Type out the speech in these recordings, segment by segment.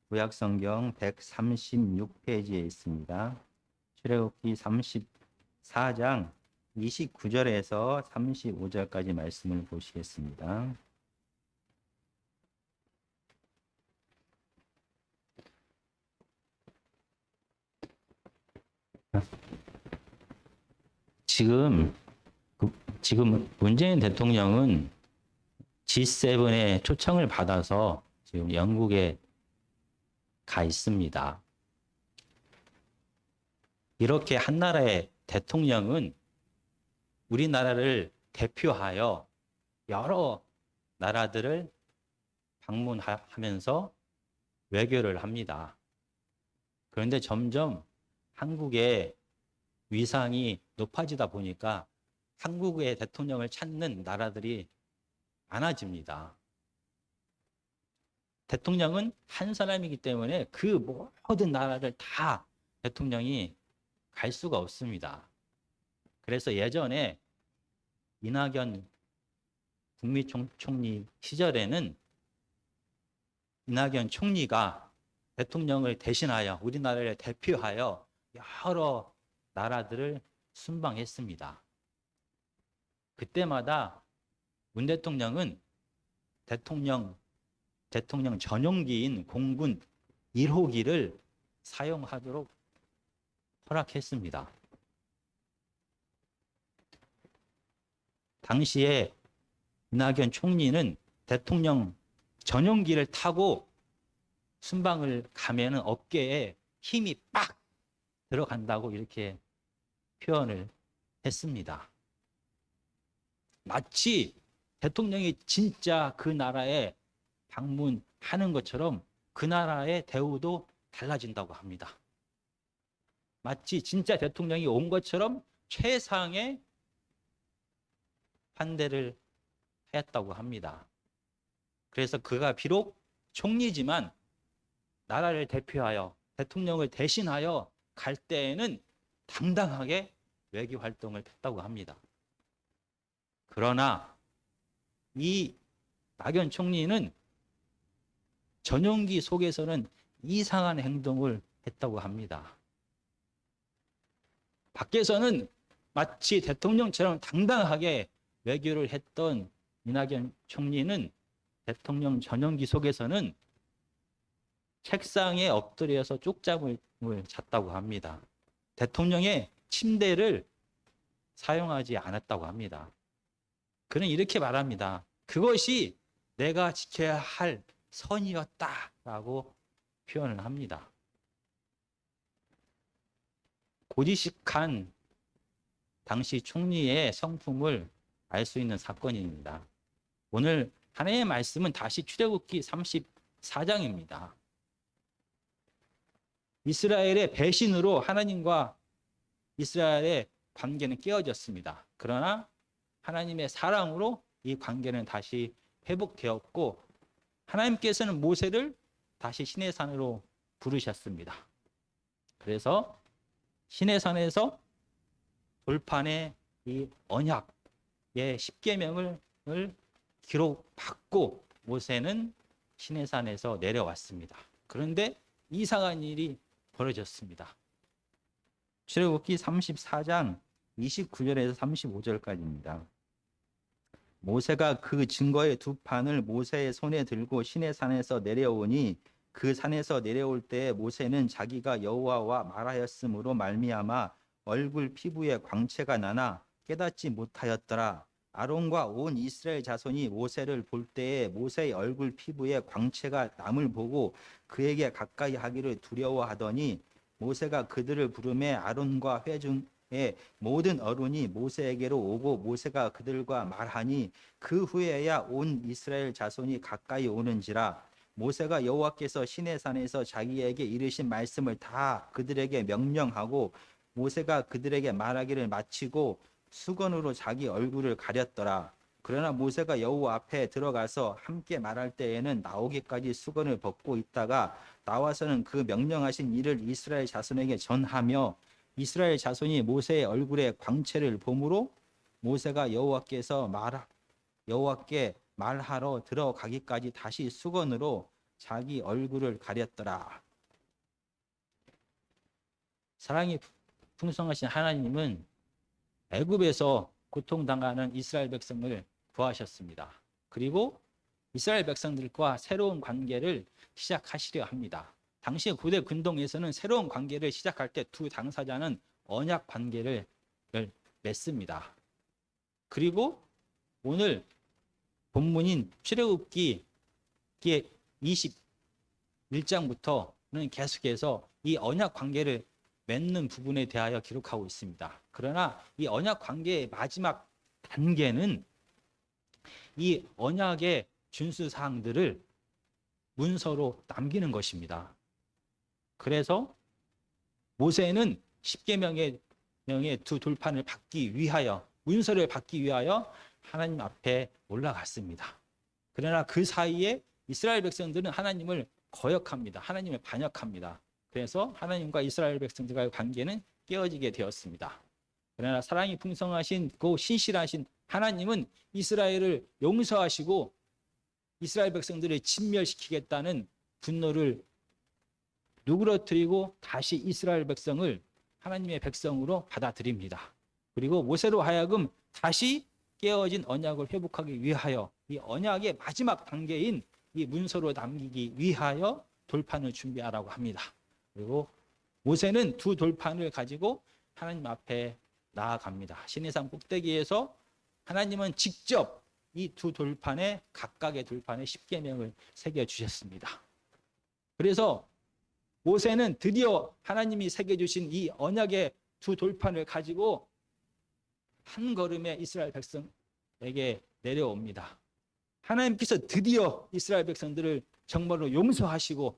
구약성경 136페이지에 있습니다. 출애굽기 34장 29절에서 35절까지 말씀을 보시겠습니다. 지금 지금 문재인 대통령은 G7의 초청을 받아서 지금 영국에 가 있습니다. 이렇게 한 나라의 대통령은 우리나라를 대표하여 여러 나라들을 방문하면서 외교를 합니다. 그런데 점점 한국의 위상이 높아지다 보니까 한국의 대통령을 찾는 나라들이 많아집니다. 대통령은 한 사람이기 때문에 그 모든 나라를 다 대통령이 갈 수가 없습니다. 그래서 예전에 이낙연 국무총리 시절에는 이낙연 총리가 대통령을 대신하여 우리나라를 대표하여 여러 나라들을 순방했습니다. 그때마다 문 대통령은 대통령 전용기인 공군 1호기를 사용하도록 허락했습니다. 당시에 이낙연 총리는 대통령 전용기를 타고 순방을 가면은 어깨에 힘이 빡 들어간다고 이렇게 표현을 했습니다. 마치 대통령이 진짜 그 나라에 방문하는 것처럼 그 나라의 대우도 달라진다고 합니다. 마치 진짜 대통령이 온 것처럼 최상의 환대를 했다고 합니다. 그래서 그가 비록 총리지만 나라를 대표하여 대통령을 대신하여 갈 때에는 당당하게 외교 활동을 했다고 합니다. 그러나 이 낙연 총리는 전용기 속에서는 이상한 행동을 했다고 합니다. 밖에서는 마치 대통령처럼 당당하게 외교를 했던 이낙연 총리는 대통령 전용기 속에서는 책상에 엎드려서 쪽잠을 잤다고 합니다. 대통령의 침대를 사용하지 않았다고 합니다. 그는 이렇게 말합니다. 그것이 내가 지켜야 할 선이었다라고 표현을 합니다. 고지식한 당시 총리의 성품을 알 수 있는 사건입니다. 오늘 하나님의 말씀은 다시 출애굽기 34장입니다. 이스라엘의 배신으로 하나님과 이스라엘의 관계는 깨어졌습니다. 그러나 하나님의 사랑으로 이 관계는 다시 회복되었고 하나님께서는 모세를 다시 시내산으로 부르셨습니다. 그래서 시내산에서 돌판에 이 언약의 십계명을 기록받고 모세는 시내산에서 내려왔습니다. 그런데 이상한 일이 벌어졌습니다. 출애굽기 34장 29절에서 35절까지입니다. 모세가 그 증거의 두 판을 모세의 손에 들고 시내산에서 내려오니 그 산에서 내려올 때 모세는 자기가 여호와와 말하였으므로 말미암아 얼굴 피부에 광채가 나나 깨닫지 못하였더라. 아론과 온 이스라엘 자손이 모세를 볼 때에 모세의 얼굴 피부에 광채가 남을 보고 그에게 가까이 하기를 두려워하더니 모세가 그들을 부르매 아론과 회중의 모든 어른이 모세에게로 오고 모세가 그들과 말하니 그 후에야 온 이스라엘 자손이 가까이 오는지라. 모세가 여호와께서 시내산에서 자기에게 이르신 말씀을 다 그들에게 명령하고 모세가 그들에게 말하기를 마치고 수건으로 자기 얼굴을 가렸더라. 그러나 모세가 여호와 앞에 들어가서 함께 말할 때에는 나오기까지 수건을 벗고 있다가 나와서는 그 명령하신 일을 이스라엘 자손에게 전하며 이스라엘 자손이 모세의 얼굴에 광채를 보므로 모세가 여호와께 말하러 들어가기까지 다시 수건으로 자기 얼굴을 가렸더라. 사랑이 풍성하신 하나님은 애굽에서 고통당하는 이스라엘 백성을 구하셨습니다. 그리고 이스라엘 백성들과 새로운 관계를 시작하시려 합니다. 당시 고대 근동에서는 새로운 관계를 시작할 때 두 당사자는 언약 관계를 맺습니다. 그리고 오늘 본문인 출애굽기 21장부터는 계속해서 이 언약 관계를 맺는 부분에 대하여 기록하고 있습니다. 그러나 이 언약 관계의 마지막 단계는 이 언약의 준수 사항들을 문서로 남기는 것입니다. 그래서 모세는 십계명의 두 돌판을 받기 위하여, 문서를 받기 위하여 하나님 앞에 올라갔습니다. 그러나 그 사이에 이스라엘 백성들은 하나님을 거역합니다. 하나님을 반역합니다. 그래서 하나님과 이스라엘 백성들과의 관계는 깨어지게 되었습니다. 그러나 사랑이 풍성하신 그 신실하신 하나님은 이스라엘을 용서하시고 이스라엘 백성들을 진멸시키겠다는 분노를 누그러뜨리고 다시 이스라엘 백성을 하나님의 백성으로 받아들입니다. 그리고 모세로 하여금 다시 깨어진 언약을 회복하기 위하여 이 언약의 마지막 단계인 이 문서로 남기기 위하여 돌판을 준비하라고 합니다. 그리고 모세는 두 돌판을 가지고 하나님 앞에 나아갑니다. 시내산 꼭대기에서 하나님은 직접 이 두 돌판에 각각의 돌판에 십계명을 새겨 주셨습니다. 그래서 모세는 드디어 하나님이 새겨 주신 이 언약의 두 돌판을 가지고 한 걸음에 이스라엘 백성에게 내려옵니다. 하나님께서 드디어 이스라엘 백성들을 정말로 용서하시고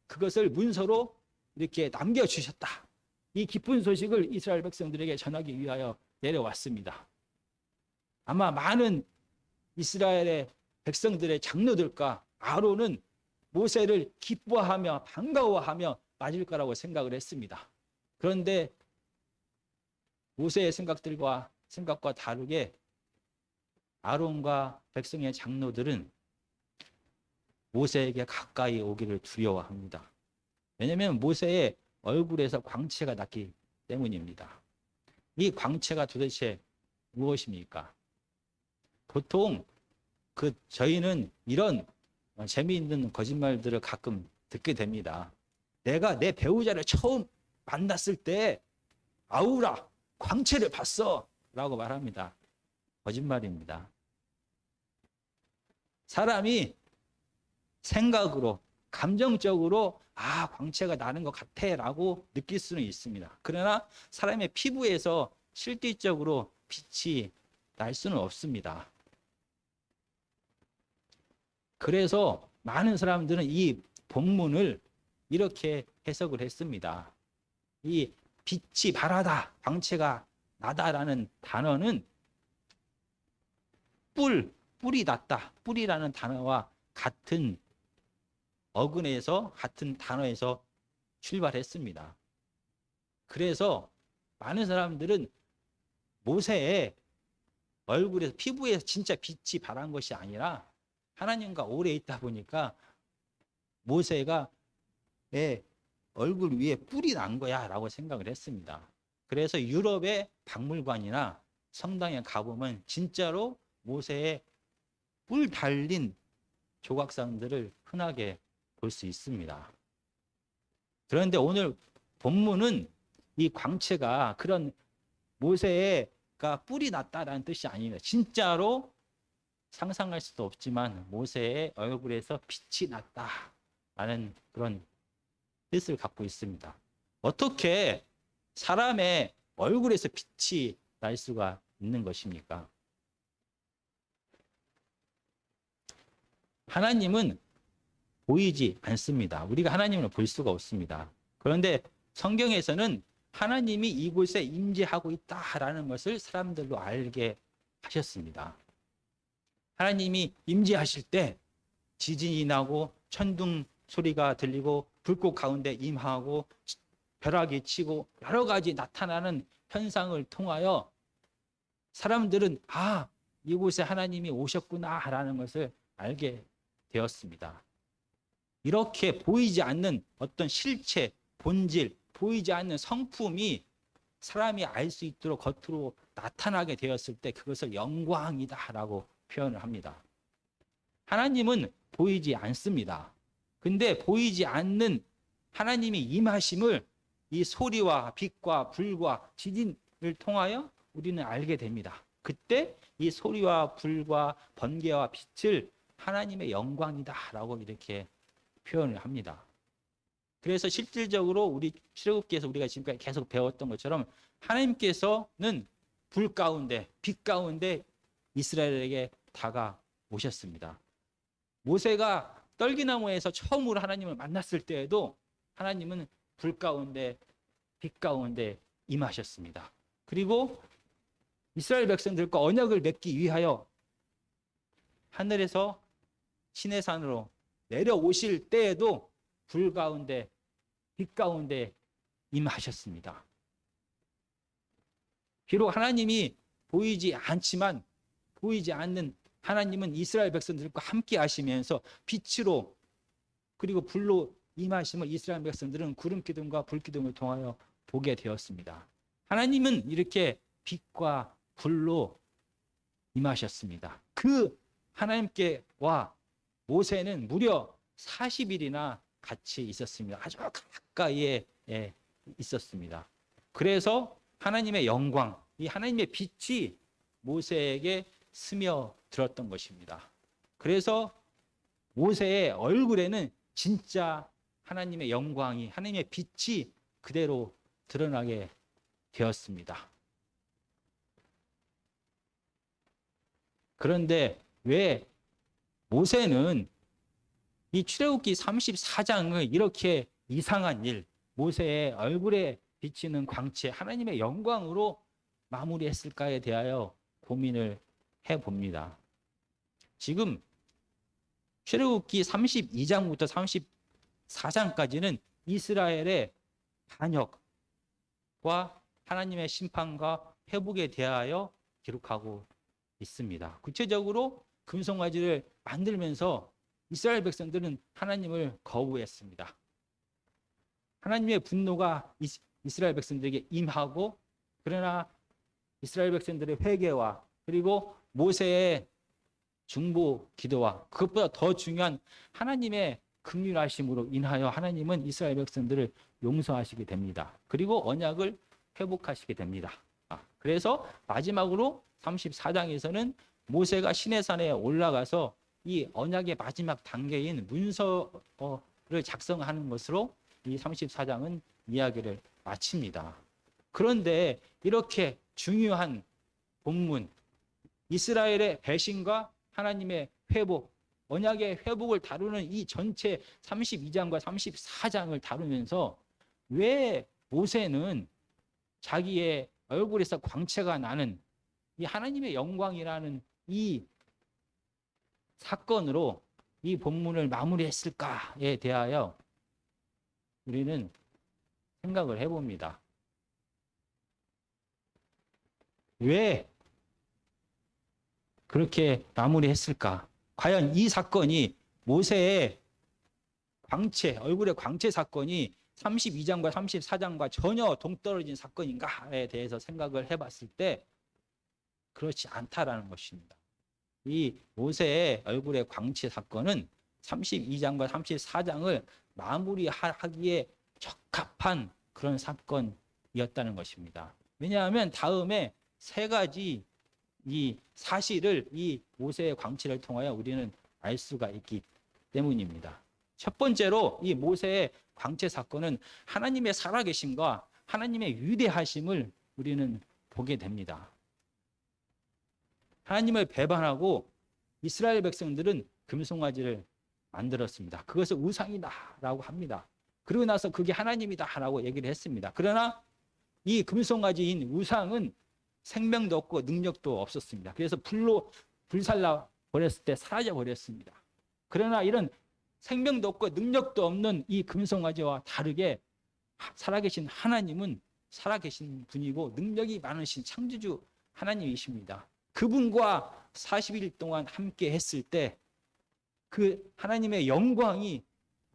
그것을 문서로 이렇게 남겨주셨다. 이 기쁜 소식을 이스라엘 백성들에게 전하기 위하여 내려왔습니다. 아마 많은 이스라엘의 백성들의 장로들과 아론은 모세를 기뻐하며 반가워하며 맞을 거라고 생각을 했습니다. 그런데 모세의 생각과 다르게 아론과 백성의 장로들은 모세에게 가까이 오기를 두려워합니다. 왜냐하면 모세의 얼굴에서 광채가 났기 때문입니다. 이 광채가 도대체 무엇입니까? 보통 저희는 이런 재미있는 거짓말들을 가끔 듣게 됩니다. 내가 내 배우자를 처음 만났을 때 아우라 광채를 봤어 라고 말합니다. 거짓말입니다. 사람이 생각으로 감정적으로 광채가 나는 것 같아 라고 느낄 수는 있습니다. 그러나 사람의 피부에서 실질적으로 빛이 날 수는 없습니다. 그래서 많은 사람들은 이 본문을 이렇게 해석을 했습니다. 이 빛이 바라다, 광채가 나다라는 단어는 뿔이 났다, 뿔이라는 단어와 같은 어근에서 같은 단어에서 출발했습니다. 그래서 많은 사람들은 모세의 얼굴에서 피부에서 진짜 빛이 발한 것이 아니라 하나님과 오래 있다 보니까 모세가 내 얼굴 위에 뿔이 난 거야 라고 생각을 했습니다. 그래서 유럽의 박물관이나 성당에 가보면 진짜로 모세의 뿔 달린 조각상들을 흔하게 볼 수 있습니다. 그런데 오늘 본문은 이 광채가 그런 모세가 뿔이 났다라는 뜻이 아닙니다. 진짜로 상상할 수도 없지만 모세의 얼굴에서 빛이 났다라는 그런 뜻을 갖고 있습니다. 어떻게 사람의 얼굴에서 빛이 날 수가 있는 것입니까? 하나님은 보이지 않습니다. 우리가 하나님을 볼 수가 없습니다. 그런데 성경에서는 하나님이 이곳에 임재하고 있다라는 것을 사람들로 알게 하셨습니다. 하나님이 임재하실 때 지진이 나고 천둥 소리가 들리고 불꽃 가운데 임하고 벼락이 치고 여러 가지 나타나는 현상을 통하여 사람들은 이곳에 하나님이 오셨구나라는 것을 알게 되었습니다. 이렇게 보이지 않는 어떤 실체, 본질, 보이지 않는 성품이 사람이 알 수 있도록 겉으로 나타나게 되었을 때 그것을 영광이다라고 표현을 합니다. 하나님은 보이지 않습니다. 근데 보이지 않는 하나님의 임하심을 이 소리와 빛과 불과 지진을 통하여 우리는 알게 됩니다. 그때 이 소리와 불과 번개와 빛을 하나님의 영광이다라고 이렇게 표현을 합니다. 그래서 실질적으로 우리 출애굽기에서 우리가 지금까지 계속 배웠던 것처럼 하나님께서는 불 가운데 빛 가운데 이스라엘에게 다가오셨습니다. 모세가 떨기나무에서 처음으로 하나님을 만났을 때에도 하나님은 불 가운데 빛 가운데 임하셨습니다. 그리고 이스라엘 백성들과 언약을 맺기 위하여 하늘에서 시내산으로 내려오실 때에도 불 가운데 빛 가운데 임하셨습니다. 비록 하나님이 보이지 않지만 보이지 않는 하나님은 이스라엘 백성들과 함께 하시면서 빛으로 그리고 불로 임하심을 이스라엘 백성들은 구름 기둥과 불 기둥을 통하여 보게 되었습니다. 하나님은 이렇게 빛과 불로 임하셨습니다. 그 하나님께와 모세는 무려 40일이나 같이 있었습니다. 아주 가까이에 있었습니다. 그래서 하나님의 영광, 이 하나님의 빛이 모세에게 스며들었던 것입니다. 그래서 모세의 얼굴에는 진짜 하나님의 영광이, 하나님의 빛이 그대로 드러나게 되었습니다. 그런데 왜 모세는 이 출애굽기 34장을 이렇게 이상한 일, 모세의 얼굴에 비치는 광채, 하나님의 영광으로 마무리했을까에 대하여 고민을 해봅니다. 지금 출애굽기 32장부터 34장까지는 이스라엘의 반역과 하나님의 심판과 회복에 대하여 기록하고 있습니다. 구체적으로 금송아지를 만들면서 이스라엘 백성들은 하나님을 거부했습니다. 하나님의 분노가 이스라엘 백성들에게 임하고, 그러나 이스라엘 백성들의 회개와 그리고 모세의 중보 기도와 그것보다 더 중요한 하나님의 긍휼하심으로 인하여 하나님은 이스라엘 백성들을 용서하시게 됩니다. 그리고 언약을 회복하시게 됩니다. 그래서 마지막으로 34장에서는 모세가 시내산에 올라가서 이 언약의 마지막 단계인 문서를 작성하는 것으로 이 34장은 이야기를 마칩니다. 그런데 이렇게 중요한 본문, 이스라엘의 배신과 하나님의 회복, 언약의 회복을 다루는 이 전체 32장과 34장을 다루면서 왜 모세는 자기의 얼굴에서 광채가 나는 이 하나님의 영광이라는 이 사건으로 이 본문을 마무리했을까에 대하여 우리는 생각을 해봅니다. 왜 그렇게 마무리했을까? 과연 이 사건이 모세의 광채, 얼굴의 광채 사건이 32장과 34장과 전혀 동떨어진 사건인가에 대해서 생각을 해봤을 때 그렇지 않다라는 것입니다. 이 모세의 얼굴의 광채 사건은 32장과 34장을 마무리하기에 적합한 그런 사건이었다는 것입니다. 왜냐하면 다음에 세 가지 이 사실을 이 모세의 광채를 통하여 우리는 알 수가 있기 때문입니다. 첫 번째로 이 모세의 광채 사건은 하나님의 살아계심과 하나님의 위대하심을 우리는 보게 됩니다. 하나님을 배반하고 이스라엘 백성들은 금송아지를 만들었습니다. 그것을 우상이다라고 합니다. 그러고 나서 그게 하나님이다라고 얘기를 했습니다. 그러나 이 금송아지인 우상은 생명도 없고 능력도 없었습니다. 그래서 불로 불살라 버렸을 때 사라져 버렸습니다. 그러나 이런 생명도 없고 능력도 없는 이 금송아지와 다르게 살아계신 하나님은 살아계신 분이고 능력이 많으신 창조주 하나님이십니다. 그분과 40일 동안 함께 했을 때 그 하나님의 영광이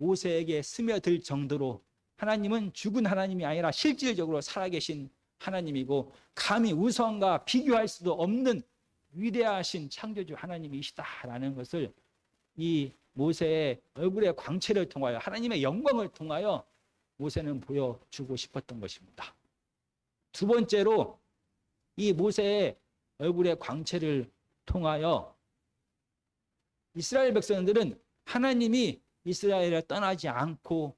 모세에게 스며들 정도로 하나님은 죽은 하나님이 아니라 실질적으로 살아계신 하나님이고 감히 우상과 비교할 수도 없는 위대하신 창조주 하나님이시다라는 것을 이 모세의 얼굴의 광채를 통하여 하나님의 영광을 통하여 모세는 보여주고 싶었던 것입니다. 두 번째로 이 모세의 얼굴의 광채를 통하여 이스라엘 백성들은 하나님이 이스라엘을 떠나지 않고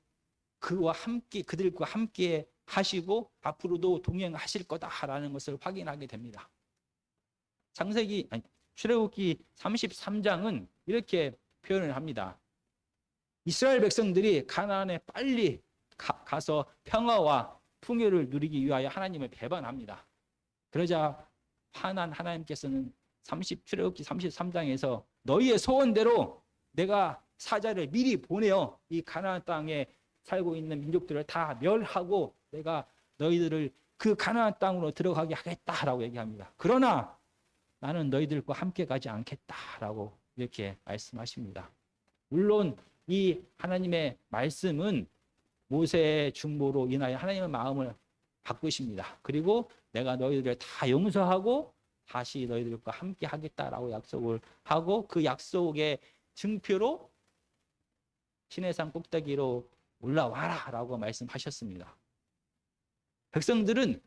그들과 함께 하시고 앞으로도 동행하실 거다라는 것을 확인하게 됩니다. 출애굽기 33장은 이렇게 표현을 합니다. 이스라엘 백성들이 가나안에 빨리 가서 평화와 풍요를 누리기 위하여 하나님을 배반합니다. 그러자 화난 하나님께서는 출애굽기 33장에서 너희의 소원대로 내가 사자를 미리 보내어 이 가나안 땅에 살고 있는 민족들을 다 멸하고 내가 너희들을 그 가나안 땅으로 들어가게 하겠다라고 얘기합니다. 그러나 나는 너희들과 함께 가지 않겠다라고 이렇게 말씀하십니다. 물론 이 하나님의 말씀은 모세의 중보로 인하여 하나님의 마음을 바꾸십니다. 그리고 내가 너희들을 다 용서하고 다시 너희들과 함께 하겠다라고 약속을 하고 그 약속의 증표로 시내산 꼭대기로 올라와라 라고 말씀하셨습니다. 백성들은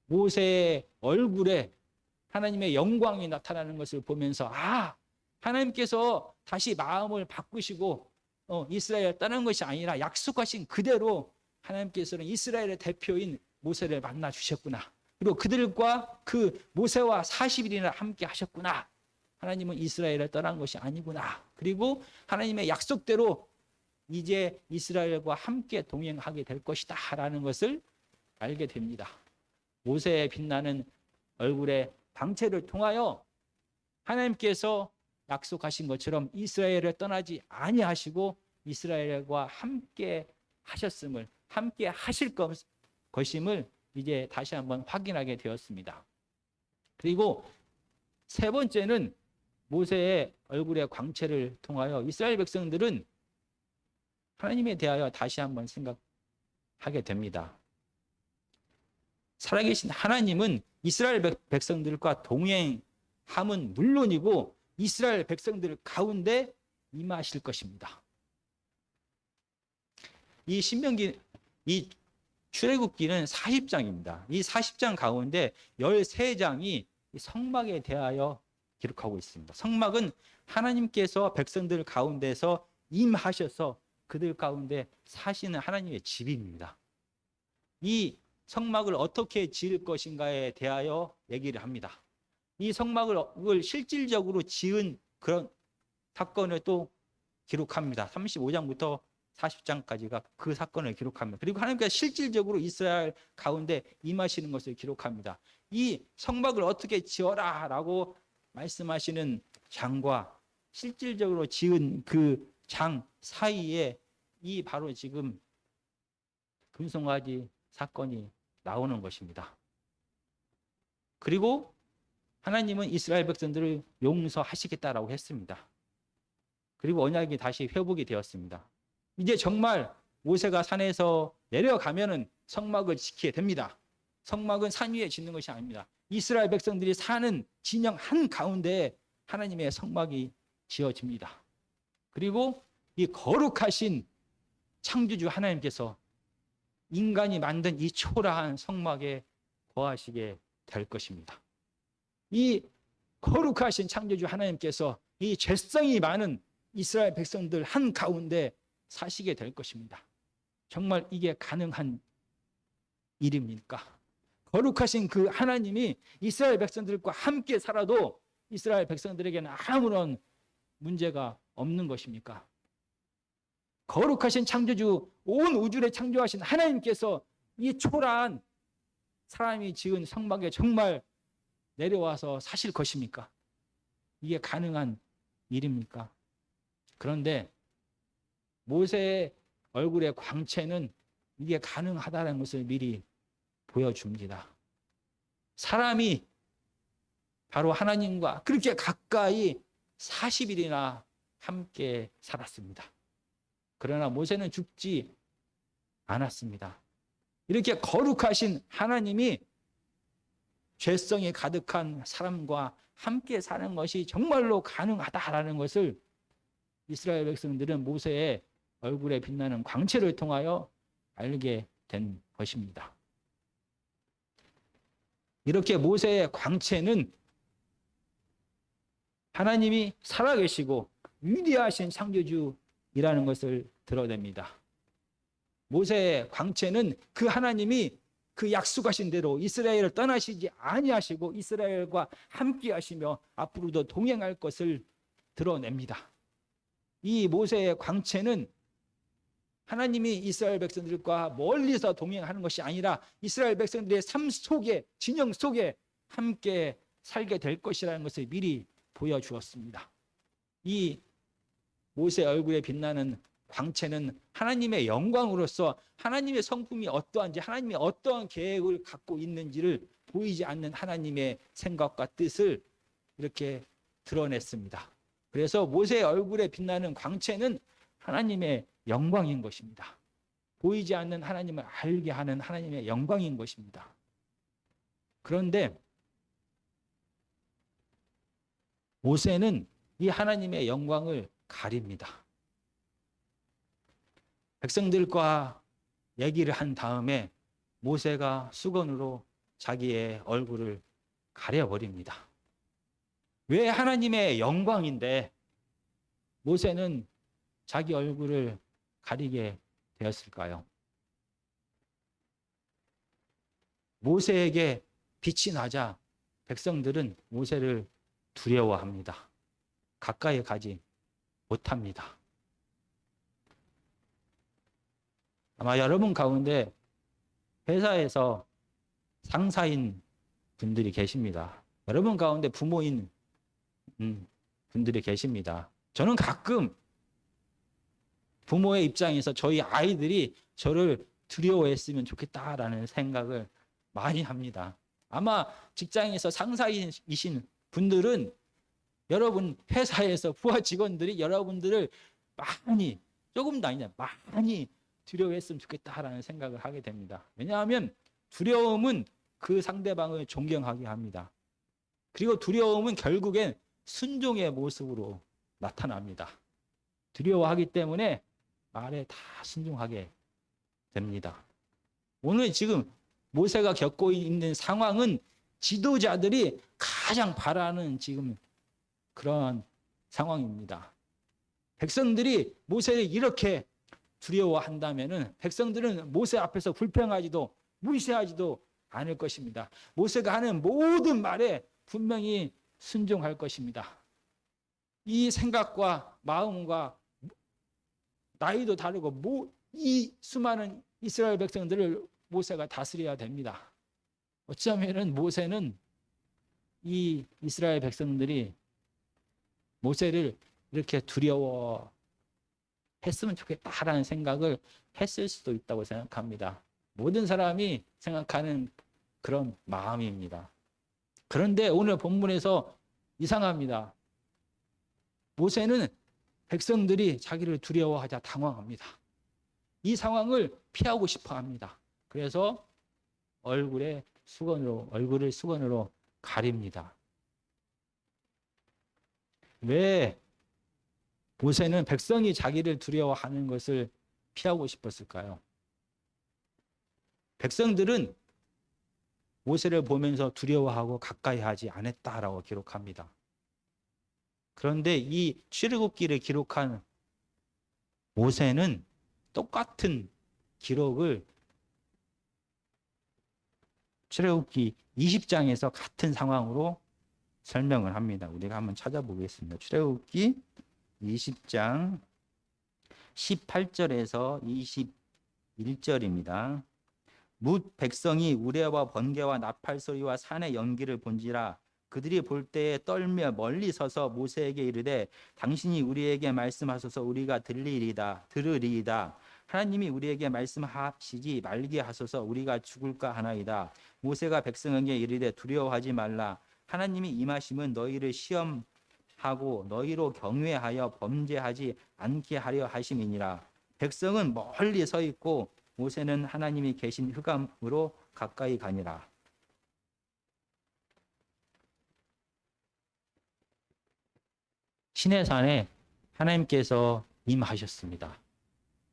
모세의 얼굴에 하나님의 영광이 나타나는 것을 보면서 하나님께서 다시 마음을 바꾸시고 이스라엘을 떠난 것이 아니라 약속하신 그대로 하나님께서는 이스라엘의 대표인 모세를 만나 주셨구나. 그리고 그들과 그 모세와 40일이나 함께 하셨구나. 하나님은 이스라엘을 떠난 것이 아니구나. 그리고 하나님의 약속대로 이제 이스라엘과 함께 동행하게 될 것이다 라는 것을 알게 됩니다. 모세의 빛나는 얼굴의 광채를 통하여 하나님께서 약속하신 것처럼 이스라엘을 떠나지 아니하시고 이스라엘과 함께 하셨음을, 함께 하실 것임을 이제 다시 한번 확인하게 되었습니다. 그리고 세 번째는 모세의 얼굴의 광채를 통하여 이스라엘 백성들은 하나님에 대하여 다시 한번 생각하게 됩니다. 살아계신 하나님은 이스라엘 백성들과 동행함은 물론이고 이스라엘 백성들 가운데 임하실 것입니다. 이 출애굽기는 40장입니다. 이 40장 가운데 13장이 성막에 대하여 기록하고 있습니다. 성막은 하나님께서 백성들 가운데서 임하셔서 그들 가운데 사시는 하나님의 집입니다. 이 성막을 어떻게 지을 것인가에 대하여 얘기를 합니다. 이 성막을 실질적으로 지은 그런 사건을 또 기록합니다. 35장부터 40장까지가 그 사건을 기록합니다. 그리고 하나님께서 실질적으로 이스라엘 가운데 임하시는 것을 기록합니다. 이 성막을 어떻게 지어라 라고 말씀하시는 장과 실질적으로 지은 그 장 사이에 이 바로 지금 금송아지 사건이 나오는 것입니다. 그리고 하나님은 이스라엘 백성들을 용서하시겠다라고 했습니다. 그리고 언약이 다시 회복이 되었습니다. 이제 정말 모세가 산에서 내려가면은 성막을 지키게 됩니다. 성막은 산 위에 짓는 것이 아닙니다. 이스라엘 백성들이 사는 진영 한 가운데 하나님의 성막이 지어집니다. 그리고 이 거룩하신 창조주 하나님께서 인간이 만든 이 초라한 성막에 거하시게 될 것입니다. 이 거룩하신 창조주 하나님께서 이 죄성이 많은 이스라엘 백성들 한 가운데 사시게 될 것입니다. 정말 이게 가능한 일입니까? 거룩하신 그 하나님이 이스라엘 백성들과 함께 살아도 이스라엘 백성들에게는 아무런 문제가 없는 것입니까? 거룩하신 창조주, 온 우주를 창조하신 하나님께서 이 초라한 사람이 지은 성막에 정말 내려와서 사실 것입니까? 이게 가능한 일입니까? 그런데 모세의 얼굴의 광채는 이게 가능하다는 것을 미리 보여줍니다. 사람이 바로 하나님과 그렇게 가까이 40일이나 함께 살았습니다. 그러나 모세는 죽지 않았습니다. 이렇게 거룩하신 하나님이 죄성이 가득한 사람과 함께 사는 것이 정말로 가능하다라는 것을 이스라엘 백성들은 모세의 얼굴에 빛나는 광채를 통하여 알게 된 것입니다. 이렇게 모세의 광채는 하나님이 살아계시고 위대하신 창조주이라는 것을 드러냅니다. 모세의 광채는 그 하나님이 그 약속하신 대로 이스라엘을 떠나시지 아니하시고 이스라엘과 함께 하시며 앞으로도 동행할 것을 드러냅니다. 이 모세의 광채는 하나님이 이스라엘 백성들과 멀리서 동행하는 것이 아니라 이스라엘 백성들의 삶 속에, 진영 속에 함께 살게 될 것이라는 것을 미리 보여주었습니다. 이 모세 얼굴에 빛나는 광채는 하나님의 영광으로서 하나님의 성품이 어떠한지, 하나님이 어떠한 계획을 갖고 있는지를 보이지 않는 하나님의 생각과 뜻을 이렇게 드러냈습니다. 그래서 모세의 얼굴에 빛나는 광채는 하나님의 영광인 것입니다. 보이지 않는 하나님을 알게 하는 하나님의 영광인 것입니다. 그런데 모세는 이 하나님의 영광을 가립니다. 백성들과 얘기를 한 다음에 모세가 수건으로 자기의 얼굴을 가려버립니다. 왜 하나님의 영광인데 모세는 자기 얼굴을 가리게 되었을까요? 모세에게 빛이 나자 백성들은 모세를 두려워합니다. 가까이 가지 못합니다. 아마 여러분 가운데 회사에서 상사인 분들이 계십니다. 여러분 가운데 부모인 분들이 계십니다. 저는 가끔 부모의 입장에서 저희 아이들이 저를 두려워했으면 좋겠다라는 생각을 많이 합니다. 아마 직장에서 상사이신 분들은 여러분 회사에서 부하 직원들이 여러분들을 많이, 조금도 아니냐, 많이 두려워했으면 좋겠다라는 생각을 하게 됩니다. 왜냐하면 두려움은 그 상대방을 존경하게 합니다. 그리고 두려움은 결국엔 순종의 모습으로 나타납니다. 두려워하기 때문에 말에 다 순종하게 됩니다. 오늘 지금 모세가 겪고 있는 상황은 지도자들이 가장 바라는 지금 그런 상황입니다. 백성들이 모세를 이렇게 두려워한다면은 백성들은 모세 앞에서 불평하지도 무시하지도 않을 것입니다. 모세가 하는 모든 말에 분명히 순종할 것입니다. 이 생각과 마음과 나이도 다르고 이 수많은 이스라엘 백성들을 모세가 다스려야 됩니다. 어쩌면은 모세는 이 이스라엘 백성들이 모세를 이렇게 두려워했으면 좋겠다라는 생각을 했을 수도 있다고 생각합니다. 모든 사람이 생각하는 그런 마음입니다. 그런데 오늘 본문에서 이상합니다. 모세는 백성들이 자기를 두려워하자 당황합니다. 이 상황을 피하고 싶어 합니다. 그래서 얼굴을 수건으로 가립니다. 왜 모세는 백성이 자기를 두려워하는 것을 피하고 싶었을까요? 백성들은 모세를 보면서 두려워하고 가까이 하지 않았다라고 기록합니다. 그런데 이 출애굽기를 기록한 모세는 똑같은 기록을 출애굽기 20장에서 같은 상황으로 설명을 합니다. 우리가 한번 찾아보겠습니다. 출애굽기 20장 18절에서 21절입니다. 뭇 백성이 우레와 번개와 나팔 소리와 산의 연기를 본지라 그들이 볼 때에 떨며 멀리 서서 모세에게 이르되 당신이 우리에게 말씀하소서 우리가 들으리이다. 하나님이 우리에게 말씀하시지 말게 하소서 우리가 죽을까 하나이다. 모세가 백성에게 이르되 두려워하지 말라. 하나님이 임하심은 너희를 시험하고 너희로 경외하여 범죄하지 않게 하려 하심이니라. 백성은 멀리 서 있고 모세는 하나님이 계신 흑암으로 가까이 가니라. 시내산에 하나님께서 임하셨습니다.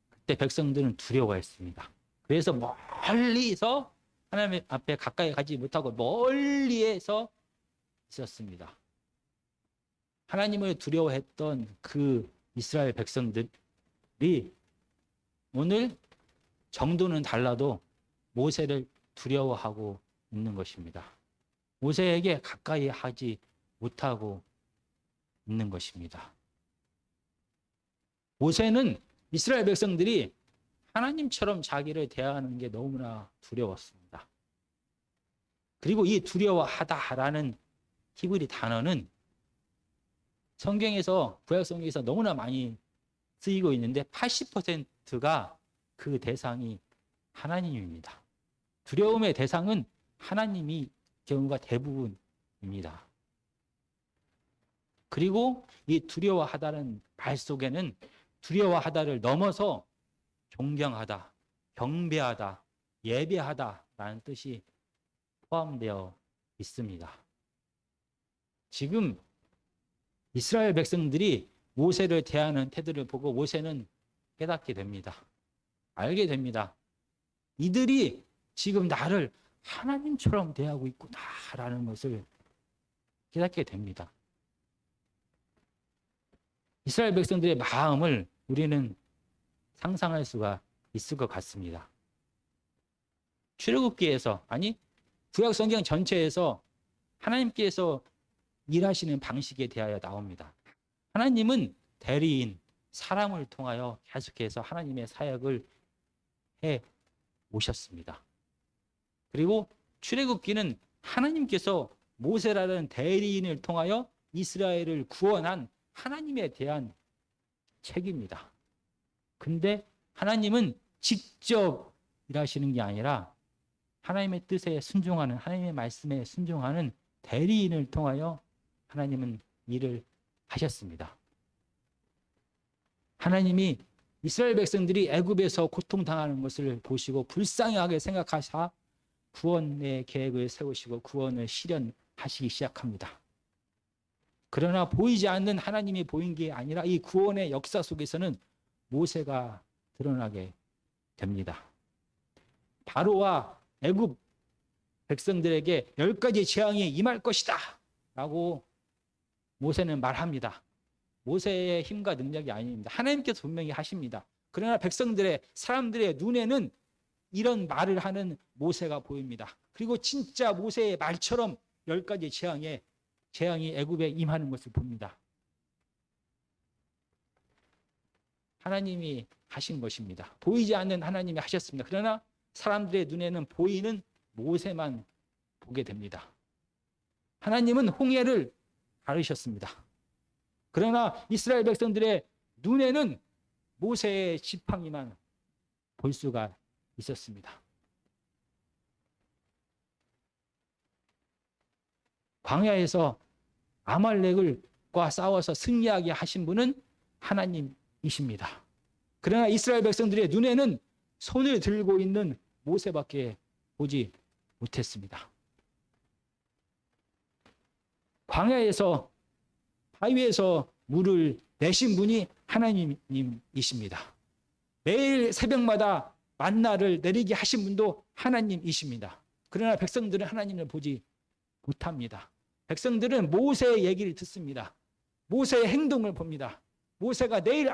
그때 백성들은 두려워했습니다. 그래서 멀리서 하나님 앞에 가까이 가지 못하고 멀리에서 있었습니다. 하나님을 두려워했던 그 이스라엘 백성들이 오늘 정도는 달라도 모세를 두려워하고 있는 것입니다. 모세에게 가까이 하지 못하고 있는 것입니다. 모세는 이스라엘 백성들이 하나님처럼 자기를 대하는 게 너무나 두려웠습니다. 그리고 이 두려워하다라는 히브리 단어는 성경에서, 구약 성경에서 너무나 많이 쓰이고 있는데 80%가 그 대상이 하나님입니다. 두려움의 대상은 하나님이 경우가 대부분입니다. 그리고 이 두려워하다는 말 속에는 두려워하다를 넘어서 존경하다, 경배하다, 예배하다라는 뜻이 포함되어 있습니다. 지금 이스라엘 백성들이 모세를 대하는 태도를 보고 모세는 깨닫게 됩니다. 알게 됩니다. 이들이 지금 나를 하나님처럼 대하고 있구나라는 것을 깨닫게 됩니다. 이스라엘 백성들의 마음을 우리는 상상할 수가 있을 것 같습니다. 출애굽기에서, 아니 구약 성경 전체에서 하나님께서 일하시는 방식에 대하여 나옵니다. 하나님은 대리인, 사람을 통하여 계속해서 하나님의 사역을 해 오셨습니다. 그리고 출애굽기는 하나님께서 모세라는 대리인을 통하여 이스라엘을 구원한 하나님에 대한 책입니다. 근데 하나님은 직접 일하시는 게 아니라 하나님의 뜻에 순종하는, 하나님의 말씀에 순종하는 대리인을 통하여 하나님은 일을 하셨습니다. 하나님이 이스라엘 백성들이 애굽에서 고통당하는 것을 보시고 불쌍하게 생각하사 구원의 계획을 세우시고 구원을 실현하시기 시작합니다. 그러나 보이지 않는 하나님이 보인 게 아니라 이 구원의 역사 속에서는 모세가 드러나게 됩니다. 바로와 애굽 백성들에게 10가지 재앙이 임할 것이다 라고 모세는 말합니다. 모세의 힘과 능력이 아닙니다. 하나님께서 분명히 하십니다. 그러나 백성들의, 사람들의 눈에는 이런 말을 하는 모세가 보입니다. 그리고 진짜 모세의 말처럼 10가지 재앙이 애굽에 임하는 것을 봅니다. 하나님이 하신 것입니다. 보이지 않는 하나님이 하셨습니다. 그러나 사람들의 눈에는 보이는 모세만 보게 됩니다. 하나님은 홍해를 가르셨습니다. 그러나 이스라엘 백성들의 눈에는 모세의 지팡이만 볼 수가 있었습니다. 광야에서 아말렉과 싸워서 승리하게 하신 분은 하나님이십니다. 그러나 이스라엘 백성들의 눈에는 손을 들고 있는 모세밖에 보지 못했습니다. 광야에서, 바위에서 물을 내신 분이 하나님이십니다. 매일 새벽마다 만나를 내리게 하신 분도 하나님이십니다. 그러나 백성들은 하나님을 보지 못합니다. 백성들은 모세의 얘기를 듣습니다. 모세의 행동을 봅니다. 모세가 내일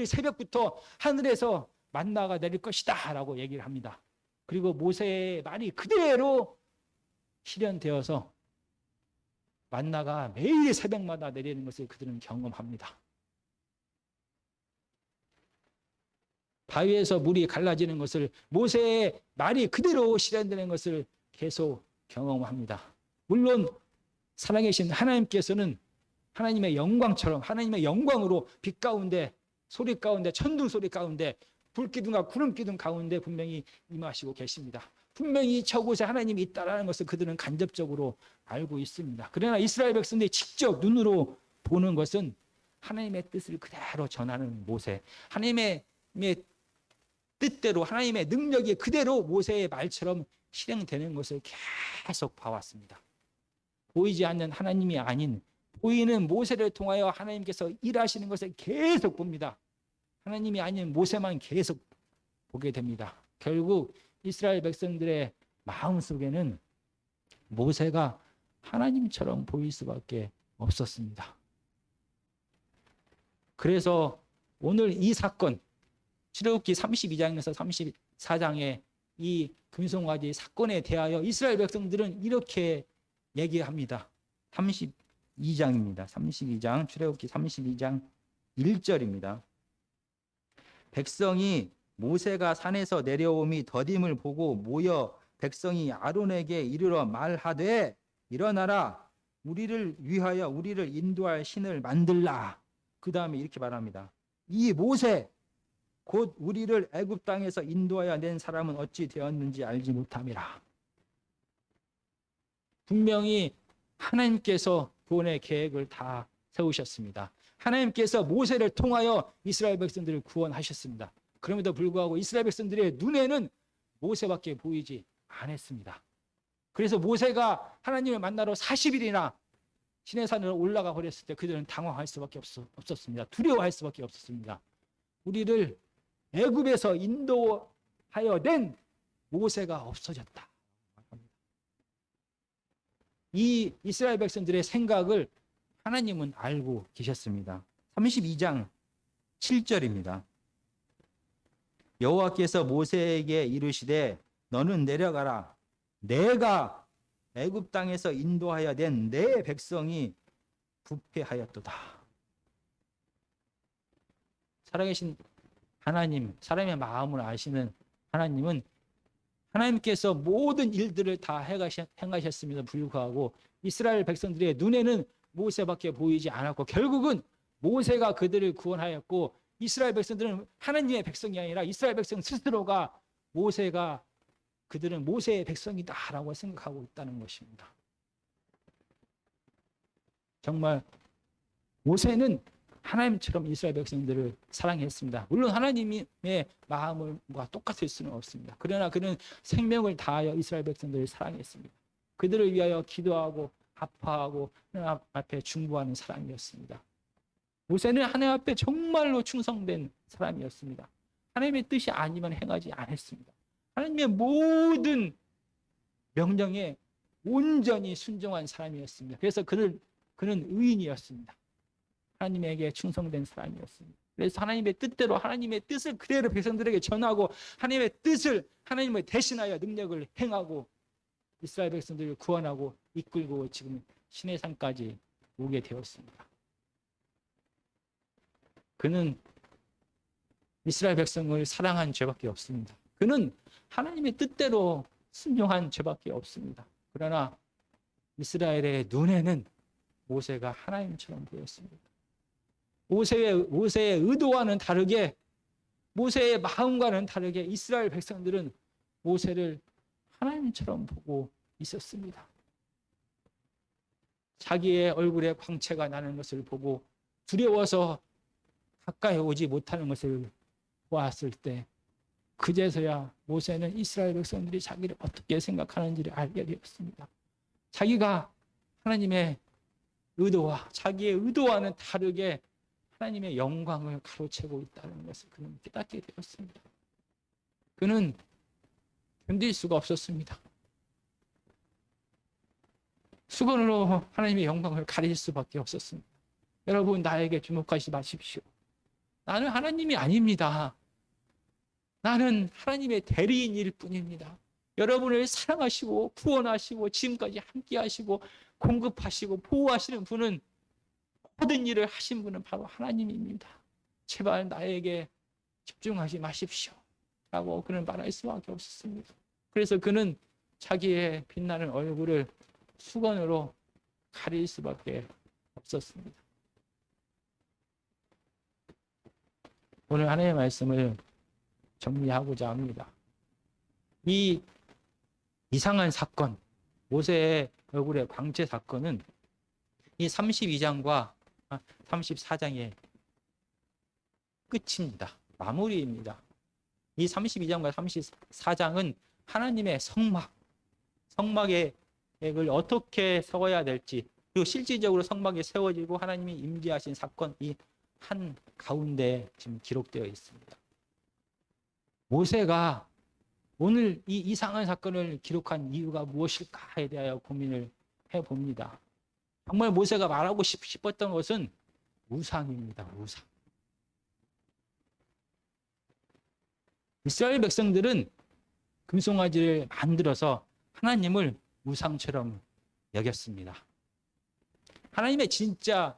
새벽부터 하늘에서 만나가 내릴 것이다 라고 얘기를 합니다. 그리고 모세의 말이 그대로 실현되어서 만나가 매일 새벽마다 내리는 것을 그들은 경험합니다. 바위에서 물이 갈라지는 것을, 모세의 말이 그대로 실현되는 것을 계속 경험합니다. 물론 살아계신 하나님께서는 하나님의 영광처럼, 하나님의 영광으로 빛 가운데, 소리 가운데, 천둥 소리 가운데, 불기둥과 구름기둥 가운데 분명히 임하시고 계십니다. 분명히 저곳에 하나님이 있다는 것을 그들은 간접적으로 알고 있습니다. 그러나 이스라엘 백성들이 직접 눈으로 보는 것은 하나님의 뜻을 그대로 전하는 모세, 하나님의 뜻대로 하나님의 능력이 그대로 모세의 말처럼 실행되는 것을 계속 봐왔습니다. 보이지 않는 하나님이 아닌 보이는 모세를 통하여 하나님께서 일하시는 것을 계속 봅니다. 하나님이 아닌 모세만 계속 보게 됩니다. 결국 이스라엘 백성들의 마음속에는 모세가 하나님처럼 보일 수밖에 없었습니다. 그래서 오늘 이 사건, 출애굽기 32장에서 34장의 이 금송아지 사건에 대하여 이스라엘 백성들은 이렇게 얘기합니다. 32장입니다. 32장, 출애굽기 32장 1절입니다. 백성이 모세가 산에서 내려옴이 더딤을 보고 모여 백성이 아론에게 이르러 말하되 일어나라 우리를 위하여 우리를 인도할 신을 만들라. 그 다음에 이렇게 말합니다. 이 모세 곧 우리를 애굽 땅에서 인도하여 낸 사람은 어찌 되었는지 알지 못함이라. 분명히 하나님께서 구원의 계획을 다 세우셨습니다. 하나님께서 모세를 통하여 이스라엘 백성들을 구원하셨습니다. 그럼에도 불구하고 이스라엘 백성들의 눈에는 모세밖에 보이지 않았습니다. 그래서 모세가 하나님을 만나러 40일이나 시내산으로 올라가 버렸을 때 그들은 당황할 수밖에 없었습니다. 두려워할 수밖에 없었습니다. 우리를 애굽에서 인도하여 낸 모세가 없어졌다. 이 이스라엘 백성들의 생각을 하나님은 알고 계셨습니다. 32장 7절입니다. 여호와께서 모세에게 이르시되 너는 내려가라. 내가 애굽 땅에서 인도하여 낸 내 백성이 부패하였도다. 살아계신 하나님, 사람의 마음을 아시는 하나님은 하나님께서 모든 일들을 다 행하셨음에도 불구하고 이스라엘 백성들의 눈에는 모세밖에 보이지 않았고 결국은 모세가 그들을 구원하였고 이스라엘 백성들은 하나님의 백성이 아니라 이스라엘 백성 스스로가 모세가 그들은 모세의 백성이다라고 생각하고 있다는 것입니다. 정말 모세는 하나님처럼 이스라엘 백성들을 사랑했습니다. 물론 하나님의 마음과 똑같을 수는 없습니다. 그러나 그는 생명을 다하여 이스라엘 백성들을 사랑했습니다. 그들을 위하여 기도하고 아파하고 하나님 앞에 중보하는 사람이었습니다. 모세는 하나님 앞에 정말로 충성된 사람이었습니다. 하나님의 뜻이 아니면 행하지 않았습니다. 하나님의 모든 명령에 온전히 순종한 사람이었습니다. 그래서 그는 의인이었습니다. 하나님에게 충성된 사람이었습니다. 그래서 하나님의 뜻대로 하나님의 뜻을 그대로 백성들에게 전하고 하나님의 뜻을 하나님을 대신하여 능력을 행하고 이스라엘 백성들을 구원하고 이끌고 지금 시내산까지 오게 되었습니다. 그는 이스라엘 백성을 사랑한 죄밖에 없습니다. 그는 하나님의 뜻대로 순종한 죄밖에 없습니다. 그러나 이스라엘의 눈에는 모세가 하나님처럼 보였습니다. 모세의 의도와는 다르게 모세의 마음과는 다르게 이스라엘 백성들은 모세를 하나님처럼 보고 있었습니다. 자기의 얼굴에 광채가 나는 것을 보고 두려워서 가까이 오지 못하는 것을 보았을 때 그제서야 모세는 이스라엘 백성들이 자기를 어떻게 생각하는지를 알게 되었습니다. 자기가 하나님의 의도와 자기의 의도와는 다르게 하나님의 영광을 가로채고 있다는 것을 그는 깨닫게 되었습니다. 그는 견딜 수가 없었습니다. 수건으로 하나님의 영광을 가릴 수밖에 없었습니다. 여러분, 나에게 주목하지 마십시오. 나는 하나님이 아닙니다. 나는 하나님의 대리인일 뿐입니다. 여러분을 사랑하시고 구원하시고 지금까지 함께 하시고 공급하시고 보호하시는 분은 모든 일을 하신 분은 바로 하나님입니다. 제발 나에게 집중하지 마십시오. 라고 그는 말할 수밖에 없었습니다. 그래서 그는 자기의 빛나는 얼굴을 수건으로 가릴 수밖에 없었습니다. 오늘 하나님의 말씀을 정리하고자 합니다. 이 이상한 사건, 모세의 얼굴의 광채 사건은 이 32장과 34장의 끝입니다. 마무리입니다. 이 32장과 34장은 하나님의 성막의 을 어떻게 세워야 될지, 그리고 실질적으로 성막이 세워지고 하나님이 임재하신 사건, 이 한 가운데 지금 기록되어 있습니다. 모세가 오늘 이 이상한 사건을 기록한 이유가 무엇일까에 대하여 고민을 해봅니다. 정말 모세가 말하고 싶었던 것은 우상입니다. 우상. 이스라엘 백성들은 금송아지를 만들어서 하나님을 우상처럼 여겼습니다. 하나님의 진짜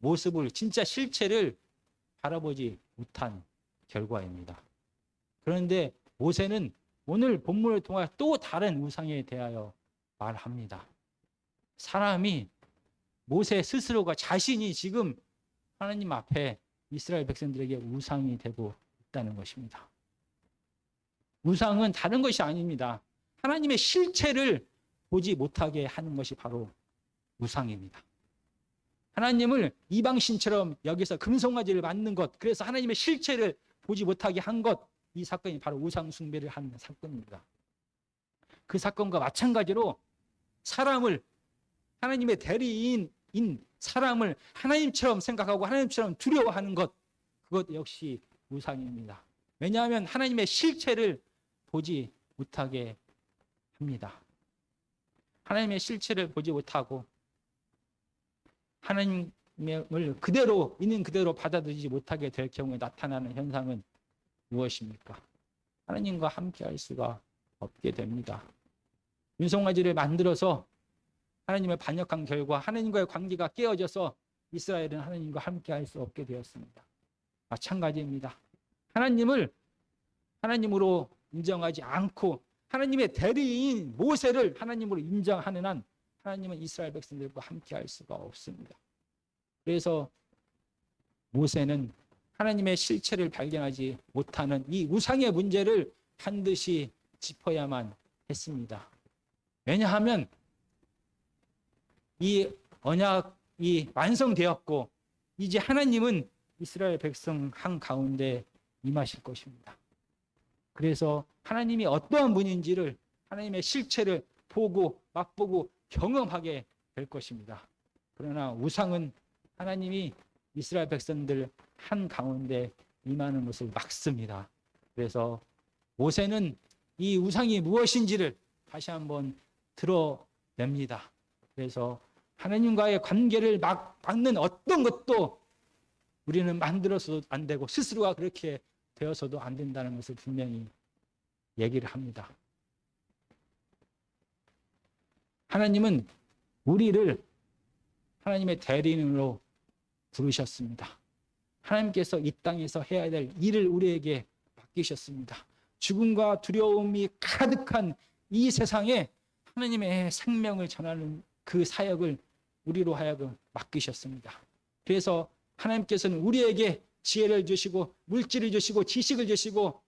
모습을, 진짜 실체를 바라보지 못한 결과입니다. 그런데 모세는 오늘 본문을 통해 또 다른 우상에 대하여 말합니다. 사람이, 모세 스스로가 자신이 지금 하나님 앞에 이스라엘 백성들에게 우상이 되고 있다는 것입니다. 우상은 다른 것이 아닙니다. 하나님의 실체를 보지 못하게 하는 것이 바로 우상입니다. 하나님을 이방신처럼 여기서 금송아지를 만든 것, 그래서 하나님의 실체를 보지 못하게 한 것, 이 사건이 바로 우상 숭배를 하는 사건입니다. 그 사건과 마찬가지로 사람을, 하나님의 대리인인 사람을 하나님처럼 생각하고 하나님처럼 두려워하는 것, 그것 역시 우상입니다. 왜냐하면 하나님의 실체를 보지 못하게 합니다. 하나님의 실체를 보지 못하고 하나님을 그대로, 있는 그대로 받아들이지 못하게 될 경우에 나타나는 현상은 무엇입니까? 하나님과 함께 할 수가 없게 됩니다. 은송아지를 만들어서 하나님을 반역한 결과 하나님과의 관계가 깨어져서 이스라엘은 하나님과 함께 할 수 없게 되었습니다. 마찬가지입니다. 하나님을 하나님으로 인정하지 않고 하나님의 대리인 모세를 하나님으로 인정하는 한 하나님은 이스라엘 백성들과 함께 할 수가 없습니다. 그래서 모세는 하나님의 실체를 발견하지 못하는 이 우상의 문제를 반드시 짚어야만 했습니다. 왜냐하면 이 언약이 완성되었고 이제 하나님은 이스라엘 백성 한가운데 임하실 것입니다. 그래서 하나님이 어떠한 분인지를, 하나님의 실체를 보고 맛보고 경험하게 될 것입니다. 그러나 우상은 하나님이 이스라엘 백성들 한가운데 임하는 것을 막습니다. 그래서 모세는 이 우상이 무엇인지를 다시 한번 드러냅니다. 그래서 하나님과의 관계를 막는 어떤 것도 우리는 만들어서도 안 되고 스스로가 그렇게 되어서도 안 된다는 것을 분명히 얘기를 합니다. 하나님은 우리를 하나님의 대리인으로 부르셨습니다. 하나님께서 이 땅에서 해야 될 일을 우리에게 맡기셨습니다. 죽음과 두려움이 가득한 이 세상에 하나님의 생명을 전하는 그 사역을 우리로 하여금 맡기셨습니다. 그래서 하나님께서는 우리에게 지혜를 주시고 물질을 주시고 지식을 주시고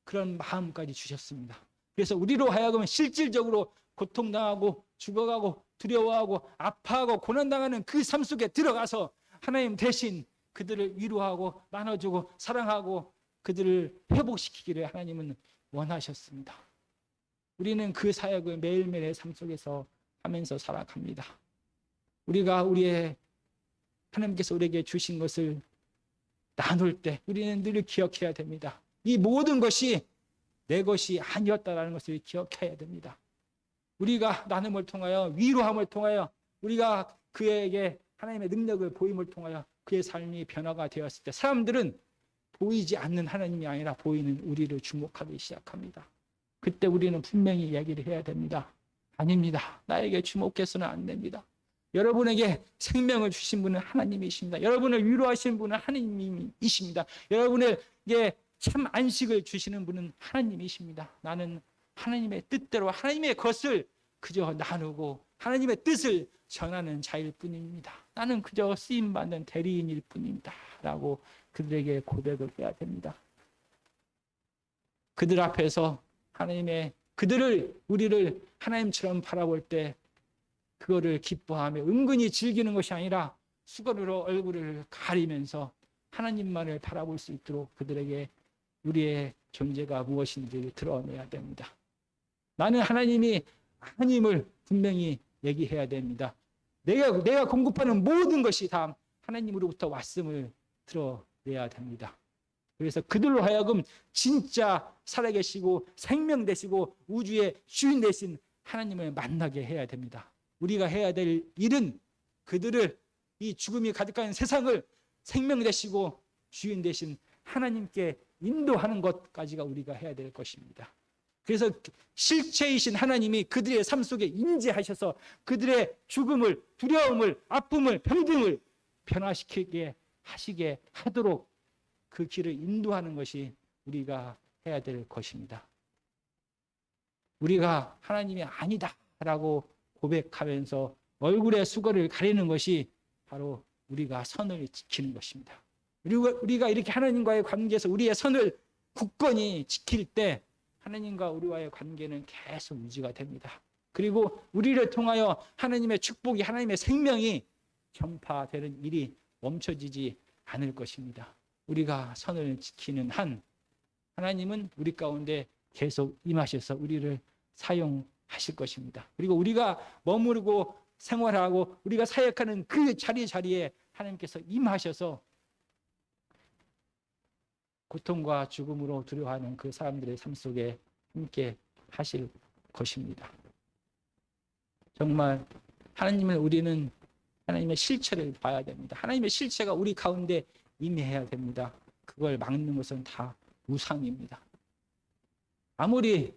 그런 마음까지 주셨습니다. 그래서 우리로 하여금 실질적으로 고통당하고 죽어가고 두려워하고 아파하고 고난당하는 그 삶 속에 들어가서 하나님 대신 그들을 위로하고 나눠주고 사랑하고 그들을 회복시키기를 하나님은 원하셨습니다. 우리는 그 사역을 매일매일의 삶 속에서 하면서 살아갑니다. 우리가 하나님께서 우리에게 주신 것을 나눌 때 우리는 늘 기억해야 됩니다. 이 모든 것이 내 것이 아니었다라는 것을 기억해야 됩니다. 우리가 나눔을 통하여 위로함을 통하여 우리가 그에게 하나님의 능력을 보임을 통하여 그의 삶이 변화가 되었을 때 사람들은 보이지 않는 하나님이 아니라 보이는 우리를 주목하기 시작합니다. 그때 우리는 분명히 얘기를 해야 됩니다. 아닙니다. 나에게 주목해서는 안 됩니다. 여러분에게 생명을 주신 분은 하나님이십니다. 여러분을 위로하시는 분은 하나님이십니다. 여러분에게 참 안식을 주시는 분은 하나님이십니다. 나는 하나님의 뜻대로 하나님의 것을 그저 나누고 하나님의 뜻을 전하는 자일 뿐입니다. 나는 그저 쓰임받는 대리인일 뿐입니다. 라고 그들에게 고백을 해야 됩니다. 그들 앞에서 우리를 하나님처럼 바라볼 때 그거를 기뻐하며 은근히 즐기는 것이 아니라 수건으로 얼굴을 가리면서 하나님만을 바라볼 수 있도록 그들에게 우리의 존재가 무엇인지 드러내야 됩니다. 나는 하나님이 아님을 분명히 얘기해야 됩니다. 내가 공급하는 모든 것이 다 하나님으로부터 왔음을 드러내야 됩니다. 그래서 그들로 하여금 진짜 살아계시고 생명 되시고 우주의 주인 되신 하나님을 만나게 해야 됩니다. 우리가 해야 될 일은 그들을 이 죽음이 가득한 세상을 생명 되시고 주인 되신 하나님께 인도하는 것까지가 우리가 해야 될 것입니다. 그래서 실체이신 하나님이 그들의 삶 속에 임재하셔서 그들의 죽음을, 두려움을, 아픔을, 병듦을 변화시키게 하시게 하도록 그 길을 인도하는 것이 우리가 해야 될 것입니다. 우리가 하나님이 아니다라고 고백하면서 얼굴의 수건을 가리는 것이 바로 우리가 선을 지키는 것입니다. 우리가 이렇게 하나님과의 관계에서 우리의 선을 굳건히 지킬 때 하나님과 우리와의 관계는 계속 유지가 됩니다. 그리고 우리를 통하여 하나님의 축복이, 하나님의 생명이 전파되는 일이 멈춰지지 않을 것입니다. 우리가 선을 지키는 한 하나님은 우리 가운데 계속 임하셔서 우리를 사용하실 것입니다. 그리고 우리가 머무르고 생활하고 우리가 사역하는 그 자리에 하나님께서 임하셔서 고통과 죽음으로 두려워하는 그 사람들의 삶 속에 함께 하실 것입니다. 정말 우리는 하나님의 실체를 봐야 됩니다. 하나님의 실체가 우리 가운데 임해야 됩니다. 그걸 막는 것은 다 우상입니다. 아무리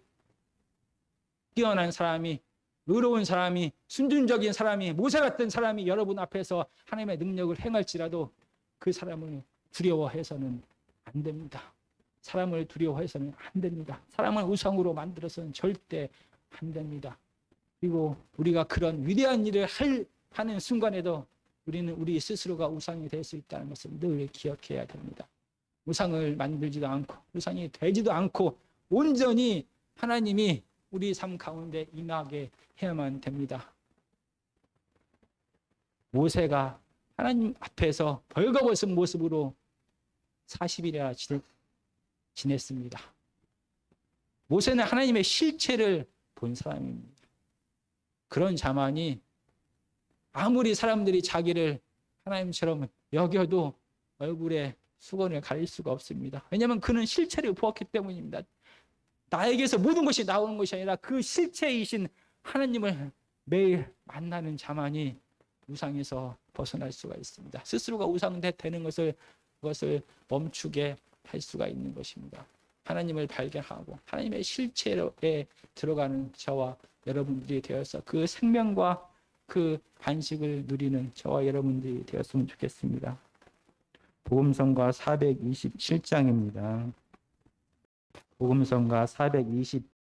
뛰어난 사람이, 의로운 사람이, 순종적인 사람이, 모세 같은 사람이 여러분 앞에서 하나님의 능력을 행할지라도 그 사람을 두려워해서는 안 됩니다. 사람을 두려워해서는 안 됩니다. 사람을 우상으로 만들어서는 절대 안 됩니다. 그리고 우리가 그런 위대한 일을 하는 순간에도 우리는 우리 스스로가 우상이 될 수 있다는 것을 늘 기억해야 됩니다. 우상을 만들지도 않고 우상이 되지도 않고 온전히 하나님이 우리 삶 가운데 임하게 해야만 됩니다. 모세가 하나님 앞에서 벌거벗은 모습으로 40일이나 지냈습니다. 모세는 하나님의 실체를 본 사람입니다. 그런 자만이 아무리 사람들이 자기를 하나님처럼 여겨도 얼굴에 수건을 가릴 수가 없습니다. 왜냐하면 그는 실체를 보았기 때문입니다. 나에게서 모든 것이 나오는 것이 아니라 그 실체이신 하나님을 매일 만나는 자만이 우상에서 벗어날 수가 있습니다. 스스로가 우상되는 그것을 멈추게 할 수가 있는 것입니다. 하나님을 발견하고 하나님의 실체에 들어가는 저와 여러분들이 되어서 그 생명과 그 반식을 누리는 저와 여러분들이 되었으면 좋겠습니다. 복음성가 427장입니다. 복음성가 420